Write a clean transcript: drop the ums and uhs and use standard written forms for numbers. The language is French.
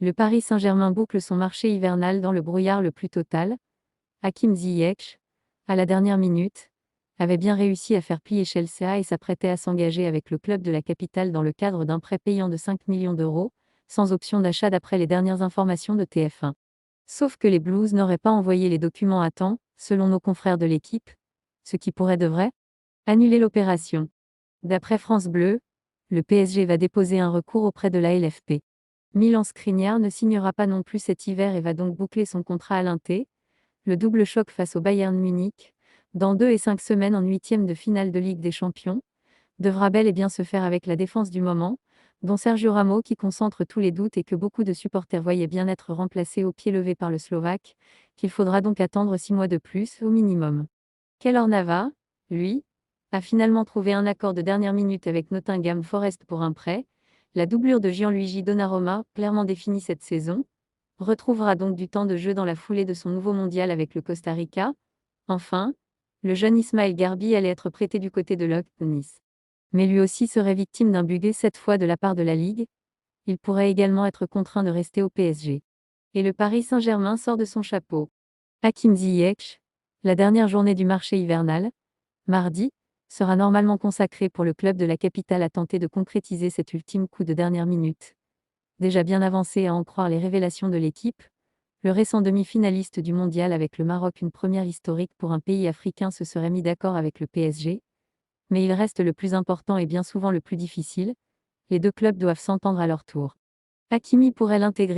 Le Paris Saint-Germain boucle son marché hivernal dans le brouillard le plus total. Hakim Ziyech, à la dernière minute, avait bien réussi à faire plier Chelsea et s'apprêtait à s'engager avec le club de la capitale dans le cadre d'un prêt payant de 5 millions d'euros, sans option d'achat d'après les dernières informations de TF1. Sauf que les Blues n'auraient pas envoyé les documents à temps, selon nos confrères de l'équipe, ce qui devrait annuler l'opération. D'après France Bleu, le PSG va déposer un recours auprès de la LFP. Milan Skriniar ne signera pas non plus cet hiver et va donc boucler son contrat à l'Inter. Le double choc face au Bayern Munich, dans 2 et 5 semaines en huitième de finale de Ligue des Champions, devra bel et bien se faire avec la défense du moment, dont Sergio Ramos qui concentre tous les doutes et que beaucoup de supporters voyaient bien être remplacé au pied levé par le Slovaque, qu'il faudra donc attendre 6 mois de plus au minimum. Keylor Navas, lui, a finalement trouvé un accord de dernière minute avec Nottingham Forest pour un prêt. La doublure de Gianluigi Donnarumma, clairement définie cette saison, retrouvera donc du temps de jeu dans la foulée de son nouveau mondial avec le Costa Rica. Enfin, le jeune Ismaël Garbi allait être prêté du côté de l'OC Nice. Mais lui aussi serait victime d'un budget cette fois de la part de la Ligue. Il pourrait également être contraint de rester au PSG. Et le Paris Saint-Germain sort de son chapeau. Hakim Ziyech, la dernière journée du marché hivernal, mardi, sera normalement consacrée pour le club de la capitale à tenter de concrétiser cet ultime coup de dernière minute. Déjà bien avancé à en croire les révélations de l'équipe, le récent demi-finaliste du mondial avec le Maroc, une première historique pour un pays africain, se serait mis d'accord avec le PSG. Mais il reste le plus important et bien souvent le plus difficile, les deux clubs doivent s'entendre à leur tour. Hakimi pourrait l'intégrer